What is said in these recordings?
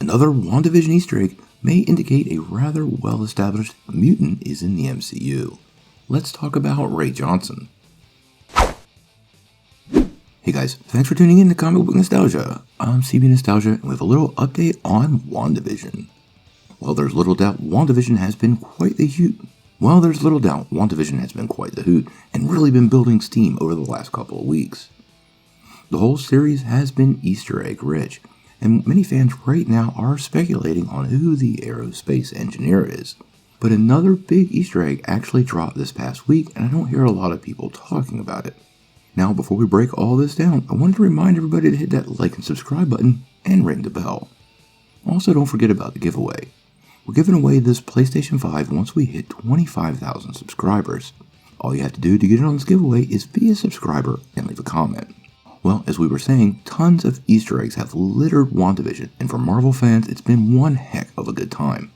Another Wandavision Easter egg may indicate a rather well-established mutant is in the MCU. Let's talk about Ray Johnson. Hey guys, thanks for tuning in to Comic Book Nostalgia. I'm CB Nostalgia, and we have a little update on Wandavision. Well, there's little doubt Wandavision has been quite the hoot. And really been building steam over the last couple of weeks. The whole series has been Easter egg rich, and many fans right now are speculating on who the aerospace engineer is. But another big Easter egg actually dropped this past week, and I don't hear a lot of people talking about it. Now, before we break all this down, I wanted to remind everybody to hit that like and subscribe button and ring the bell. Also, don't forget about the giveaway. We're giving away this PlayStation 5 once we hit 25,000 subscribers. All you have to do to get in on this giveaway is be a subscriber and leave a comment. Well, as we were saying, tons of Easter eggs have littered Wandavision, and for Marvel fans, it's been one heck of a good time.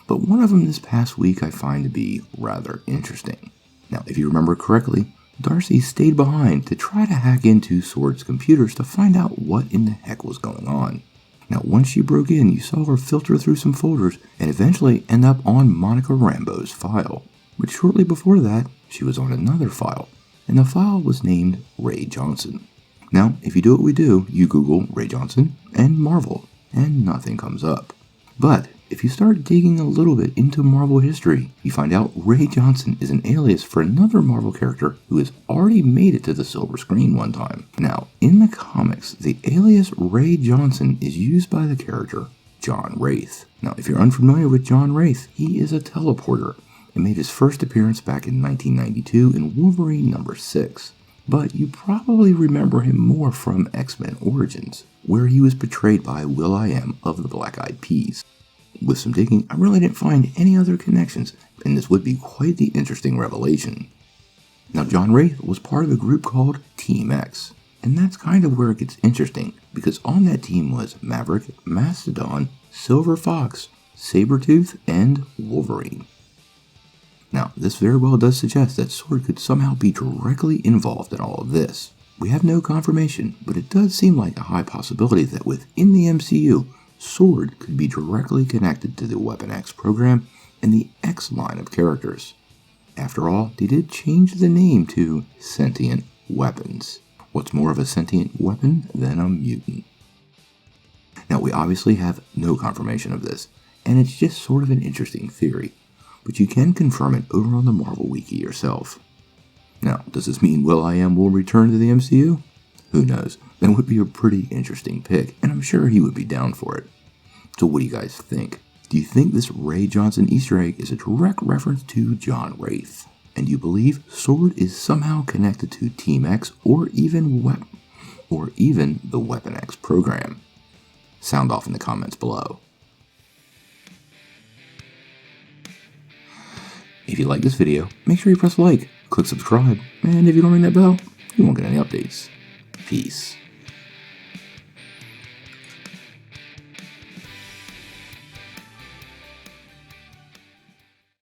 But one of them this past week I find to be rather interesting. Now, if you remember correctly, Darcy stayed behind to try to hack into S.W.O.R.D's computers to find out what in the heck was going on. Now, once she broke in, you saw her filter through some folders and eventually end up on Monica Rambeau's file. But shortly before that, she was on another file, and the file was named Ray Johnson. Now, if you do what we do, you Google Ray Johnson and Marvel, and nothing comes up. But if you start digging a little bit into Marvel history, you find out Ray Johnson is an alias for another Marvel character who has already made it to the silver screen one time. Now, in the comics, the alias Ray Johnson is used by the character John Wraith. Now, if you're unfamiliar with John Wraith, he is a teleporter and made his first appearance back in 1992 in Wolverine number 6. But you probably remember him more from X-Men Origins, where he was portrayed by will.i.am of the Black Eyed Peas. With some digging, I really didn't find any other connections, and this would be quite the interesting revelation. Now, John Wraith was part of a group called Team X, and that's kind of where it gets interesting, because on that team was Maverick, Mastodon, Silver Fox, Sabretooth, and Wolverine. Now, this very well does suggest that S.W.O.R.D could somehow be directly involved in all of this. We have no confirmation, but it does seem like a high possibility that within the MCU, S.W.O.R.D could be directly connected to the Weapon X program and the X line of characters. After all, they did change the name to Sentient Weapons. What's more of a sentient weapon than a mutant? Now, we obviously have no confirmation of this, and it's just sort of an interesting theory, but you can confirm it over on the Marvel Wiki yourself. Now, does this mean will.i.am will return to the MCU? Who knows? That would be a pretty interesting pick, and I'm sure he would be down for it. So what do you guys think? Do you think this Ray Johnson Easter egg is a direct reference to John Wraith? And do you believe S.W.O.R.D is somehow connected to Team X or even the Weapon X program? Sound off in the comments below. If you like this video, make sure you press like, click subscribe, and if you don't ring that bell, you won't get any updates. Peace.